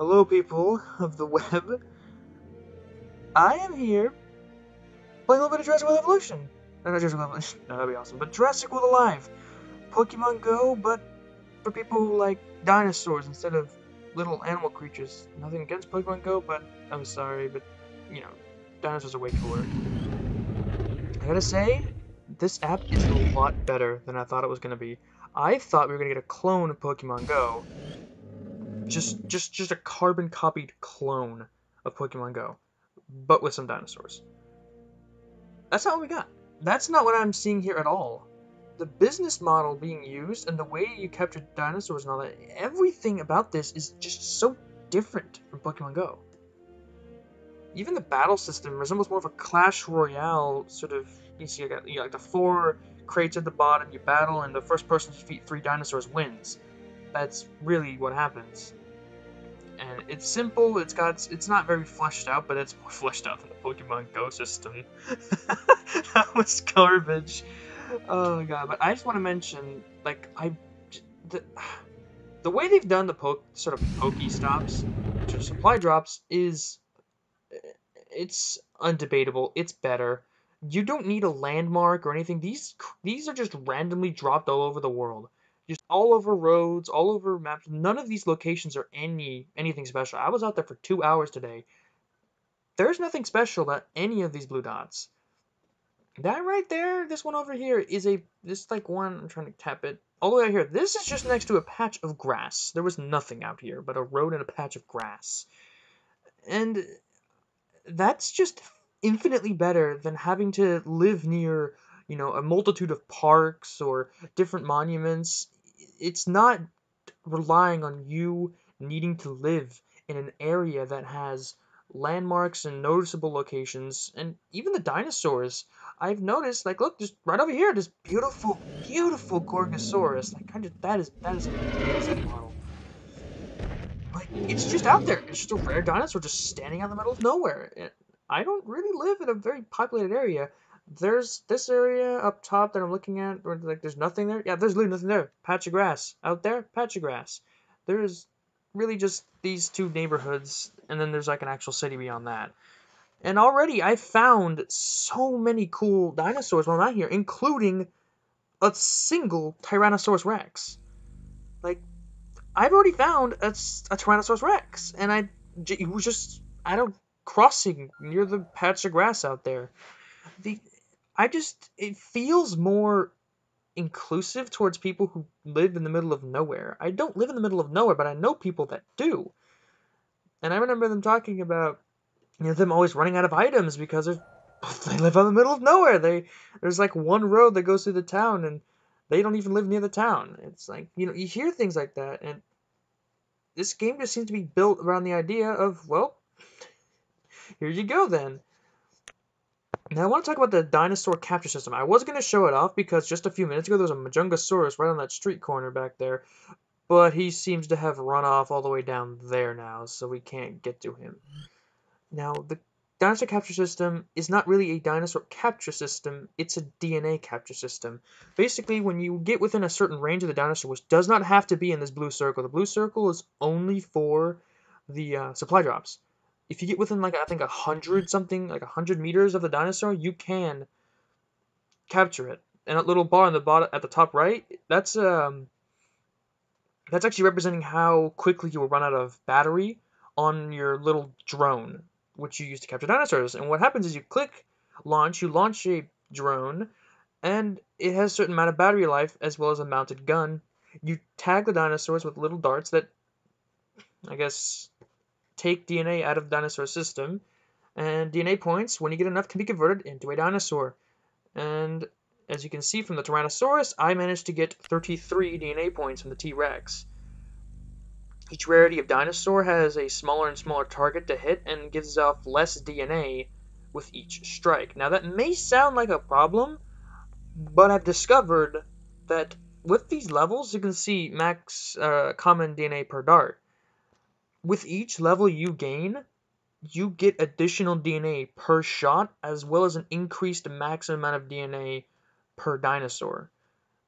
Hello, people of the web. I am here playing a little bit of Jurassic World Evolution. No, not Jurassic World Evolution. No, that'd be awesome. But Jurassic World Alive. Pokemon Go, but for people who like dinosaurs instead of little animal creatures. Nothing against Pokemon Go, but I'm sorry, but, you know, dinosaurs are way cooler. I gotta say, this app is a lot better than I thought it was gonna be. I thought we were gonna get a clone of Pokemon Go. Just a carbon copied clone of Pokemon Go, but with some dinosaurs. That's not what we got. That's not what I'm seeing here at all. The business model being used and the way you capture dinosaurs and all that, everything about this is just so different from Pokemon Go. Even the battle system resembles more of a Clash Royale sort of. You see, like the 4 crates at the bottom, you battle, and the first person to defeat 3 dinosaurs wins. That's really what happens. And it's simple, it's not very fleshed out, but it's more fleshed out than the Pokemon Go system. That was garbage. Oh god, but I just want to mention, like, the, the way they've done the sort of Pokestops, which are supply drops, it's undebatable. It's better. You don't need a landmark or anything. These are just randomly dropped all over the world. Just all over roads, all over maps. None of these locations are anything special. I was out there for 2 hours today. There's nothing special about any of these blue dots. That right there, this one over here is this like one, I'm trying to tap it. All the way out here, this is just next to a patch of grass. There was nothing out here but a road and a patch of grass. And that's just infinitely better than having to live near, a multitude of parks or different monuments. It's not relying on you needing to live in an area that has landmarks and noticeable locations, and even the dinosaurs. I've noticed, like, look, just right over here, this beautiful, beautiful Gorgosaurus. Like, that is an amazing model. Like, it's just out there. It's just a rare dinosaur just standing out in the middle of nowhere. I don't really live in a very populated area. There's this area up top that I'm looking at where, like, there's nothing there. Yeah, there's literally nothing there. Patch of grass. Out there, patch of grass. There's really just these 2 neighborhoods, and then there's, like, an actual city beyond that. And already I found so many cool dinosaurs while I'm out here, including a single Tyrannosaurus Rex. Like, I've already found a Tyrannosaurus Rex, and it was just crossing near the patch of grass out there. The it feels more inclusive towards people who live in the middle of nowhere. I don't live in the middle of nowhere, but I know people that do, and I remember them talking about them always running out of items because they live in the middle of nowhere. There's like one road that goes through the town, and they don't even live near the town. It's like you hear things like that, and this game just seems to be built around the idea of, well, here you go then. Now I want to talk about the dinosaur capture system. I was going to show it off because just a few minutes ago there was a Majungasaurus right on that street corner back there, but he seems to have run off all the way down there now, so we can't get to him. Now, the dinosaur capture system is not really a dinosaur capture system, it's a DNA capture system. Basically, when you get within a certain range of the dinosaur, which does not have to be in this blue circle, the blue circle is only for the supply drops. If you get within, like, I think 100 something, like 100 meters of the dinosaur, you can capture it. And that little bar on the bottom at the top right, that's actually representing how quickly you will run out of battery on your little drone, which you use to capture dinosaurs. And what happens is you click launch, you launch a drone, and it has a certain amount of battery life as well as a mounted gun. You tag the dinosaurs with little darts that, I guess, take DNA out of the dinosaur system, and DNA points, when you get enough, can be converted into a dinosaur. And as you can see from the Tyrannosaurus, I managed to get 33 DNA points from the T-Rex. Each rarity of dinosaur has a smaller and smaller target to hit and gives off less DNA with each strike. Now that may sound like a problem, but I've discovered that with these levels, you can see max common DNA per dart. With each level you gain, you get additional DNA per shot, as well as an increased maximum amount of DNA per dinosaur.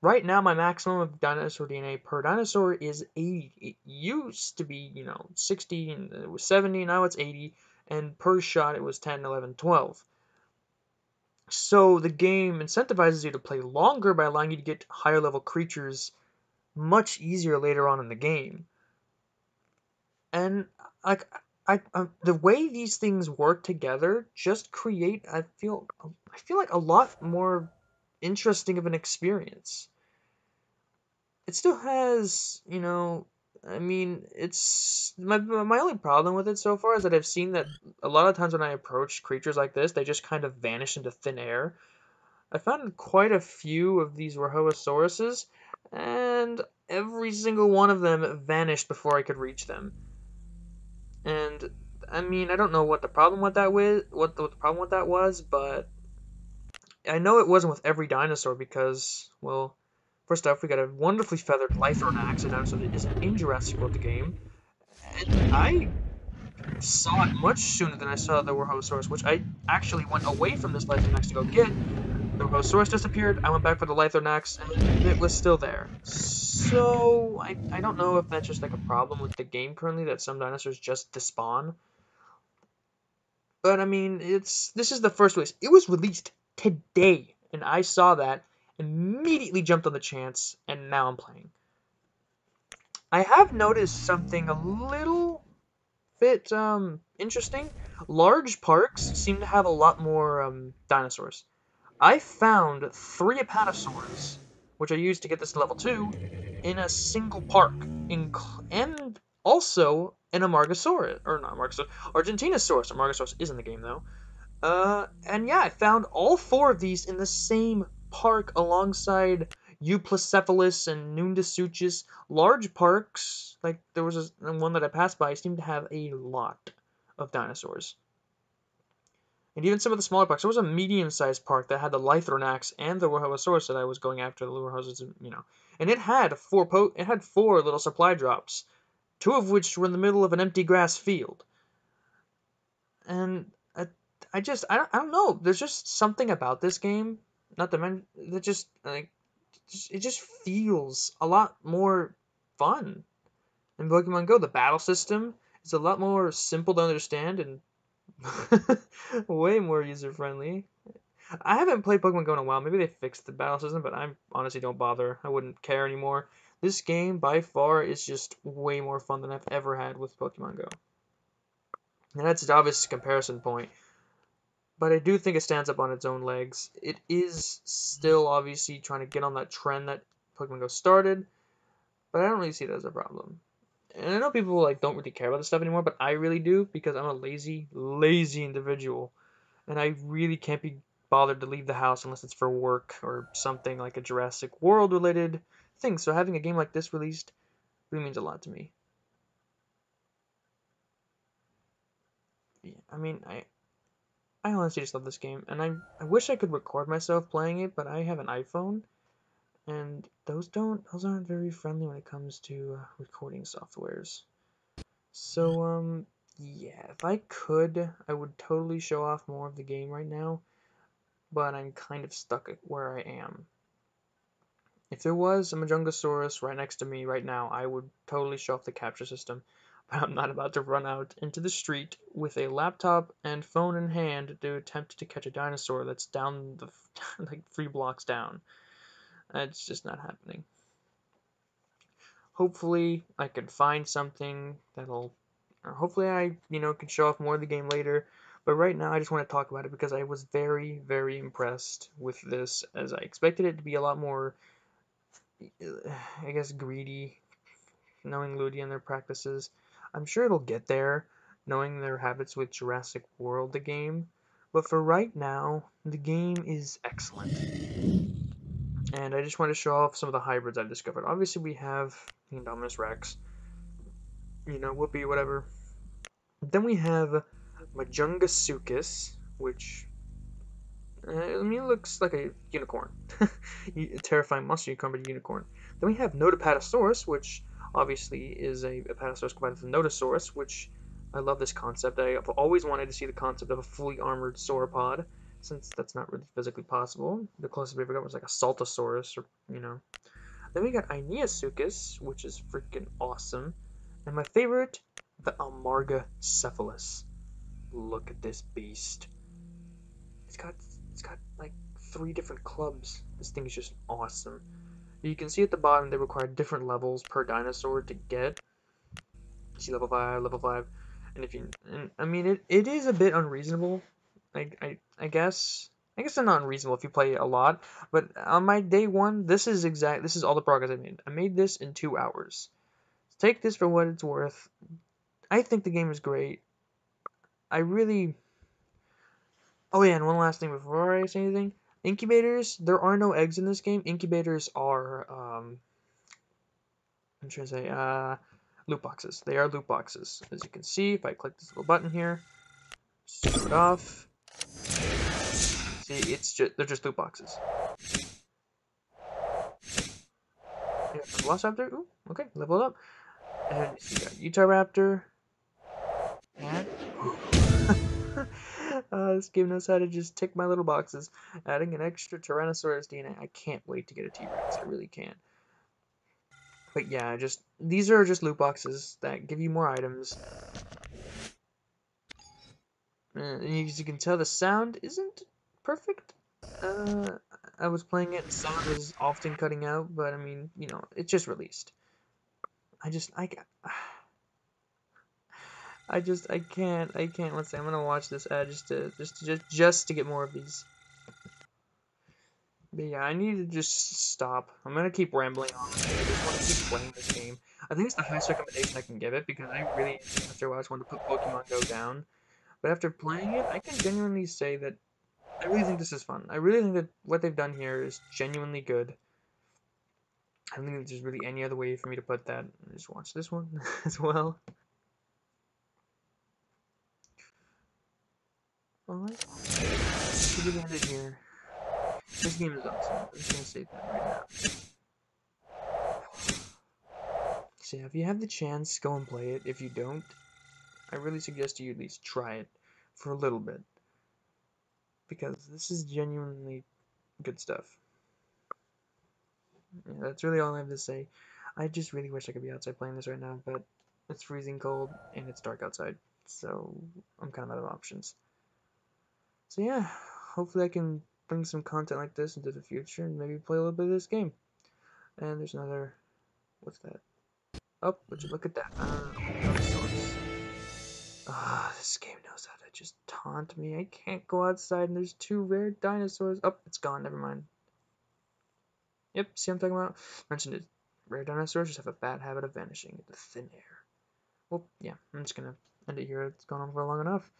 Right now, my maximum of dinosaur DNA per dinosaur is 80. It used to be, 60 and it was 70, now it's 80, and per shot it was 10, 11, 12. So the game incentivizes you to play longer by allowing you to get higher level creatures much easier later on in the game. And like the way these things work together just create I feel like a lot more interesting of an experience. It still has, I mean, it's my only problem with it so far is that I've seen that a lot of times when I approach creatures like this, they just kind of vanish into thin air. I found quite a few of these Rhohosauruses, and every single one of them vanished before I could reach them. And I mean, I don't know what the problem with that what the problem with that was, but I know it wasn't with every dinosaur because, well, first off, we got a wonderfully feathered Lythronax, a dinosaur that isn't in Jurassic World the game, and I saw it much sooner than I saw the Warhosaurus, which I actually went away from this Lythronax to go get. The Warhosaurus disappeared, I went back for the Lythronax, and it was still there. So, I don't know if that's just like a problem with the game currently, that some dinosaurs just despawn. But I mean, this is the first release. It was released today, and I saw that, immediately jumped on the chance, and now I'm playing. I have noticed something a little bit interesting. Large parks seem to have a lot more dinosaurs. I found 3 Apatosaurs, which I used to get this to level 2, in a single park, and also an Amargasaurus, or not Amargasaurus, Argentinosaurus. Amargasaurus is in the game though. And yeah, I found all 4 of these in the same park alongside Euplacephalus and Nundasuchus. Large parks, like there was one that I passed by, seemed to have a lot of dinosaurs. And even some of the smaller parks. There was a medium-sized park that had the Lythronax and the Rhohosaurus that I was going after, the Rhohosaurus, and it had four little supply drops, 2 of which were in the middle of an empty grass field. And I don't know. There's just something about this game, not to mention that just like it just feels a lot more fun in Pokemon Go. The battle system is a lot more simple to understand and way more user friendly. I haven't played Pokemon Go in a while. Maybe they fixed the battle system, but I honestly don't bother. I wouldn't care anymore. This game by far is just way more fun than I've ever had with Pokemon Go. And that's an obvious comparison point. But I do think it stands up on its own legs. It is still obviously trying to get on that trend that Pokemon Go started, but I don't really see it as a problem. And I know people like don't really care about this stuff anymore, but I really do because I'm a lazy individual, and I really can't be bothered to leave the house unless it's for work or something like a Jurassic World related thing. So having a game like this released really means a lot to me. Yeah, I mean, I honestly just love this game, and I wish I could record myself playing it, but I have an iPhone, and those aren't very friendly when it comes to recording softwares. So yeah, if I could, I would totally show off more of the game right now, but I'm kind of stuck at where I am. If there was a Majungasaurus right next to me right now, I would totally show off the capture system. But I'm not about to run out into the street with a laptop and phone in hand to attempt to catch a dinosaur that's down the like 3 blocks down. It's just not happening. Hopefully, I can find something that'll. Or hopefully, I can show off more of the game later. But right now, I just want to talk about it because I was very, very impressed with this, as I expected it to be a lot more, I guess, greedy, knowing Ludi and their practices. I'm sure it'll get there, knowing their habits with Jurassic World, the game. But for right now, the game is excellent. And I just want to show off some of the hybrids I've discovered. Obviously, we have the Indominus Rex, Whoopi, whatever. Then we have Majungasuchus, which I mean, it looks like a unicorn. A terrifying monster unicorn, but a unicorn. Then we have Nodapatosaurus, which obviously is a Apatosaurus combined with a Nodosaurus, which I love this concept. I've always wanted to see the concept of a fully armored sauropod. since that's not really physically possible. The closest we ever got was like a Saltosaurus, or Then we got Aeneasuchus, which is freaking awesome, and my favorite, the Amargacephalus. Look at this beast. It's got it's got like 3 different clubs. This thing is just awesome. You can see at the bottom they require different levels per dinosaur to get. See level 5, and I mean it is a bit unreasonable. I guess it's not unreasonable if you play a lot, but on my day one, this is all the progress I made. I made this in 2 hours. Take this for what it's worth. I think the game is great. I really. Oh yeah, and one last thing before I say anything. Incubators. There are no eggs in this game. Incubators are I'm trying to say loot boxes. They are loot boxes. As you can see, if I click this little button here, start off. See, they're just loot boxes. Yeah, Velociraptor. Ooh, okay, level up. And you got Utahraptor. And this game knows how to just tick my little boxes. Adding an extra Tyrannosaurus DNA. I can't wait to get a T-Rex. I really can't. But yeah, these are just loot boxes that give you more items. And as you can tell, the sound isn't perfect. Uh, I was playing it, sound was often cutting out, but I mean, it's just released. I just, I, I can't. Let's say I'm gonna watch this ad just to get more of these. But yeah, I need to just stop. I'm gonna keep rambling on. I just want to keep playing this game. I think it's the highest recommendation I can give it because I really, after a while, just want to put Pokemon Go down. But after playing it, I can genuinely say that I really think this is fun. I really think that what they've done here is genuinely good. I don't think there's really any other way for me to put that. Just watch this one as well. Alright. To get ended here. This game is awesome. I'm just gonna say that right now. So yeah, if you have the chance, go and play it. If you don't, I really suggest you at least try it for a little bit. Because this is genuinely good stuff. Yeah, that's really all I have to say. I just really wish I could be outside playing this right now, but it's freezing cold and it's dark outside. So I'm kind of out of options. So yeah, hopefully I can bring some content like this into the future and maybe play a little bit of this game. And there's another, what's that? Oh, would you look at that? Source. Ah, this game knows how to just taunt me. I can't go outside and there's 2 rare dinosaurs. Oh, it's gone, never mind. Yep, see what I'm talking about? Mentioned it. Rare dinosaurs just have a bad habit of vanishing into thin air. Well, yeah, I'm just gonna end it here. It's gone on for long enough.